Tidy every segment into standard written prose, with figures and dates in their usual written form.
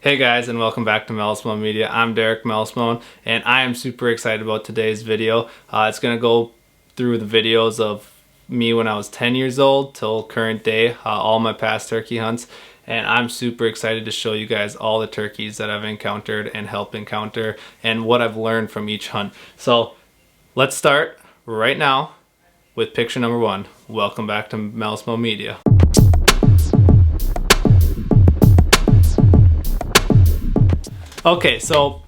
Hey guys, and welcome back to Melismone Media. I'm Derek Melismone, and I am super excited about today's video. It's going to go through the videos of me when I was 10 years old till current day, all my past turkey hunts, and I'm super excited to show you guys all the turkeys that I've encountered and helped encounter and what I've learned from each hunt. So let's start right now with picture number one. Welcome back to Melismone Media. Okay, so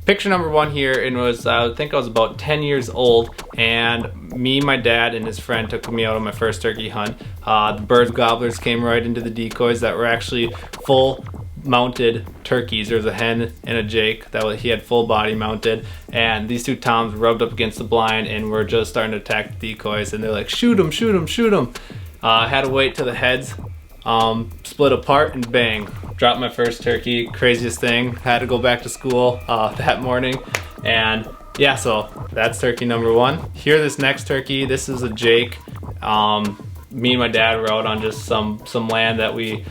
picture number one here, and I think I was about 10 years old, and me, my dad, and his friend took me out on my first turkey hunt. The bird gobblers came right into the decoys that were actually full mounted turkeys. There was a hen and a jake that he had full body mounted, and these two toms rubbed up against the blind and were just starting to attack the decoys, and they're like, shoot them, shoot them, shoot them. Had to wait till the heads split apart, and bang, dropped my first turkey. Craziest thing. Had to go back to school that morning, and yeah, so that's turkey number one. Here, this next turkey, this is a jake. Me and my dad were out on just some land that we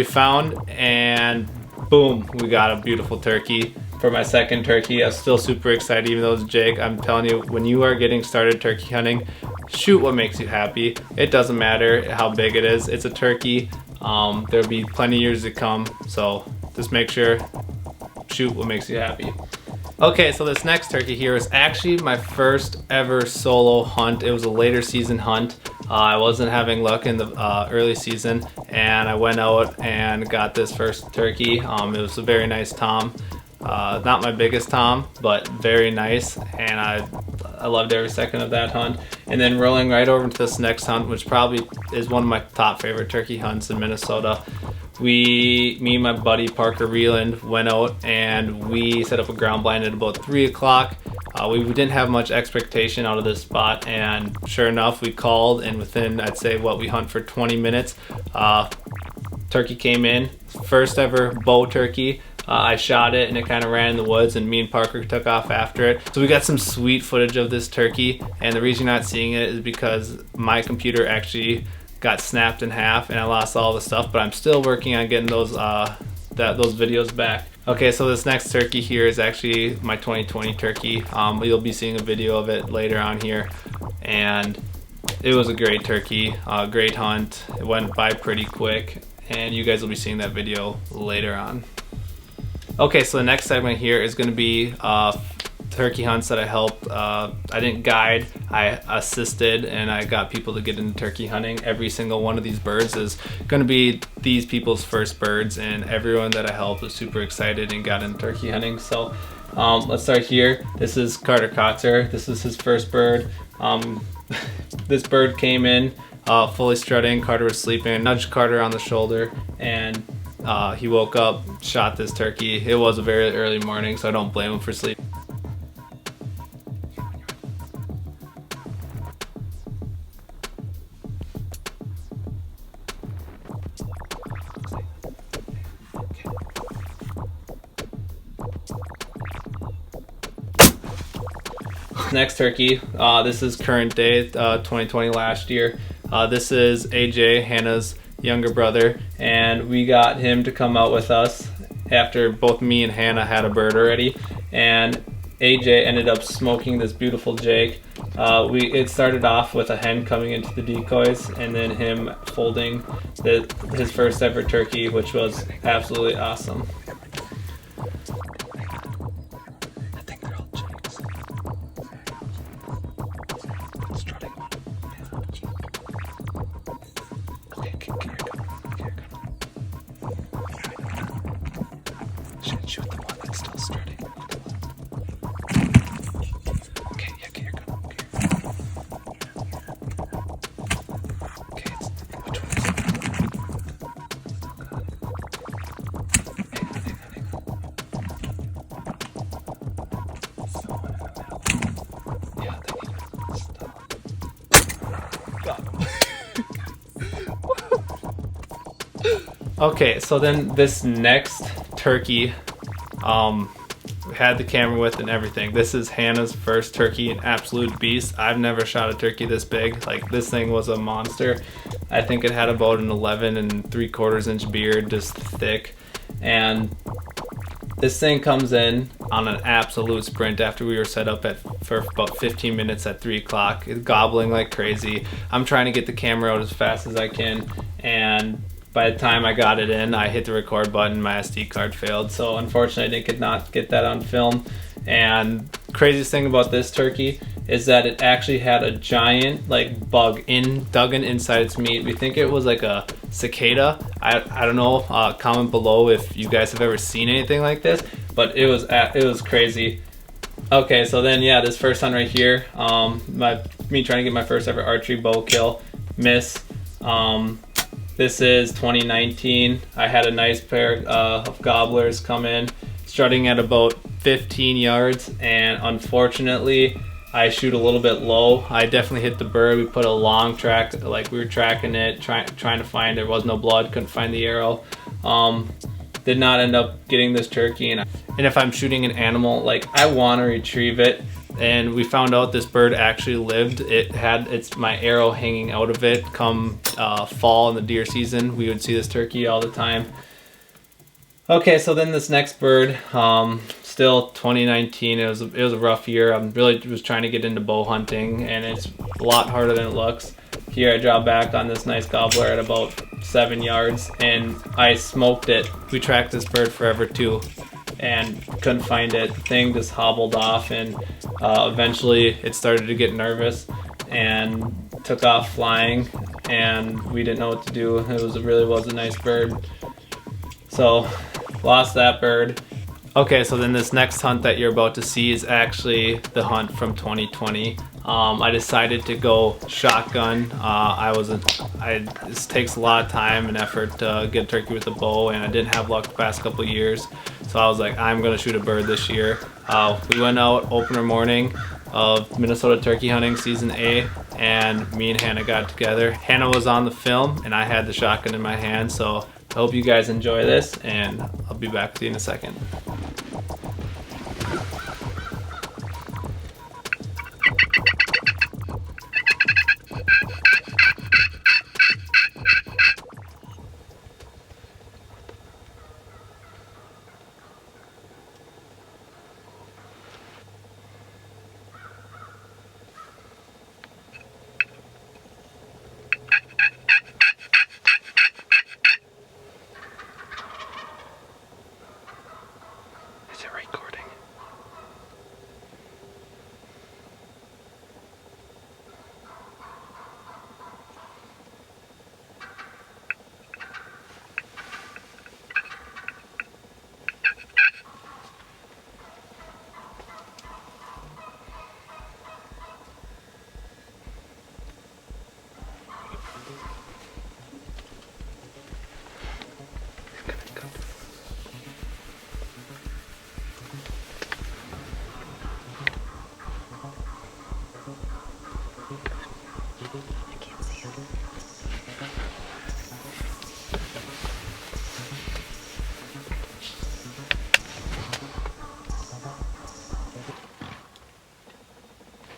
found, and boom, we got a beautiful turkey. For my second turkey, I was still super excited, even though it's a jake. I'm telling you, when you are getting started turkey hunting, shoot what makes you happy. It doesn't matter how big it is. It's a turkey. There'll be plenty of years to come, so just make sure, shoot what makes you happy. Okay, so this next turkey here is actually my first ever solo hunt. It was a later season hunt. I wasn't having luck in the early season, and I went out and got this first turkey. It was a very nice tom. Not my biggest tom, but very nice, and I loved every second of that hunt. And then rolling right over to this next hunt, which probably is one of my top favorite turkey hunts in Minnesota. Me and my buddy Parker Reland went out and we set up a ground blind at about 3 o'clock. We didn't have much expectation out of this spot, and sure enough, we called, and within, I'd say, we hunt for 20 minutes, turkey came in. First ever bow turkey. I shot it and it kind of ran in the woods, and me and Parker took off after it. So we got some sweet footage of this turkey, and the reason you're not seeing it is because my computer actually got snapped in half and I lost all the stuff, but I'm still working on getting those videos back. Okay, so this next turkey here is actually my 2020 turkey. You'll be seeing a video of it later on here, and it was a great turkey, great hunt. It went by pretty quick, and you guys will be seeing that video later on. Okay, so the next segment here is going to be turkey hunts that I helped. I didn't guide, I assisted, and I got people to get into turkey hunting. Every single one of these birds is going to be these people's first birds, and everyone that I helped was super excited and got into turkey hunting. So let's start here. This is Carter Kotzer. This is his first bird. This bird came in fully strutting. Carter was sleeping. I nudged Carter on the shoulder, and he woke up, shot this turkey. It was a very early morning, so I don't blame him for sleeping. Next turkey, this is current day, 2020, last year. This is AJ, Hannah's younger brother, and we got him to come out with us after both me and Hannah had a bird already, and AJ ended up smoking this beautiful jake. It started off with a hen coming into the decoys, and then him folding his first ever turkey, which was absolutely awesome. Shoot the one that's still strutting. Okay, yeah, get your gun. Okay, which one is it? Hang on. Yeah, they need to stop. Got him. Okay, so then this next turkey, had the camera with and everything. This is Hannah's first turkey, an absolute beast. I've never shot a turkey this big. Like, this thing was a monster. I think it had about an 11 3/4 inch beard, just thick. And this thing comes in on an absolute sprint after we were set up for about 15 minutes at 3 o'clock. It's gobbling like crazy. I'm trying to get the camera out as fast as I can, and by the time I got it in, I hit the record button, my SD card failed. So unfortunately I could not get that on film. And craziest thing about this turkey is that it actually had a giant like bug dug inside its meat. We think it was like a cicada. I don't know. Comment below if you guys have ever seen anything like this, but it was crazy. Okay, so then yeah, this first hunt right here, me trying to get my first ever archery bow kill, miss. This is 2019. I had a nice pair of gobblers come in, strutting at about 15 yards, and unfortunately I shoot a little bit low. I definitely hit the bird. We put a long track, like we were tracking it, trying to find, there was no blood, couldn't find the arrow. Did not end up getting this turkey, and if I'm shooting an animal, like I want to retrieve it, and we found out this bird actually lived. It had my arrow hanging out of it. Come fall in the deer season, we would see this turkey all the time. Okay, so then this next bird, still 2019. It was a rough year. I'm really was trying to get into bow hunting, and it's a lot harder than it looks. Here I draw back on this nice gobbler at about 7 yards, and I smoked it. We tracked this bird forever too, and couldn't find it. The thing just hobbled off, and eventually it started to get nervous and took off flying, and we didn't know what to do. It really was a nice bird. So lost that bird. Okay, so then this next hunt that you're about to see is actually the hunt from 2020. I decided to go shotgun. This takes a lot of time and effort to get a turkey with a bow, and I didn't have luck the past couple years. So I was like, I'm gonna shoot a bird this year. We went out opener morning of Minnesota turkey hunting season A, and me and Hannah got together. Hannah was on the film, and I had the shotgun in my hand. So I hope you guys enjoy this, and I'll be back with you in a second. Is it recording? I can't see it.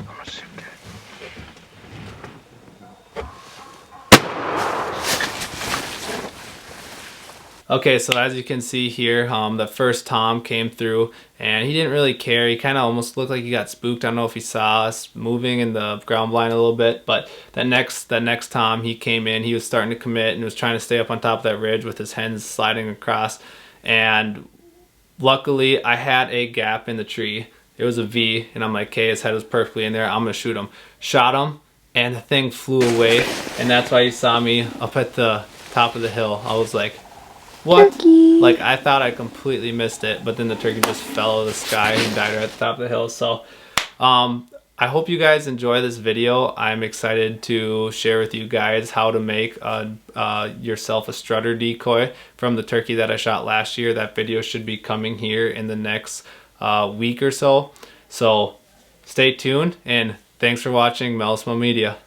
I'm gonna shoot it. Okay, so as you can see here, the first Tom came through, and he didn't really care. He kind of almost looked like he got spooked. I don't know if he saw us moving in the ground blind a little bit, but that next Tom, he came in. He was starting to commit and was trying to stay up on top of that ridge with his hens sliding across. And luckily, I had a gap in the tree. It was a V, and I'm like, okay, his head was perfectly in there. I'm gonna shoot him. Shot him, and the thing flew away. And that's why you saw me up at the top of the hill. I was like, what? Turkey. Like, I thought I completely missed it, but then the turkey just fell out of the sky and died right at the top of the hill. So I hope you guys enjoy this video. I'm excited to share with you guys how to make yourself a strutter decoy from the turkey that I shot last year. That video should be coming here in the next week or so. So stay tuned, and thanks for watching Melismo Media.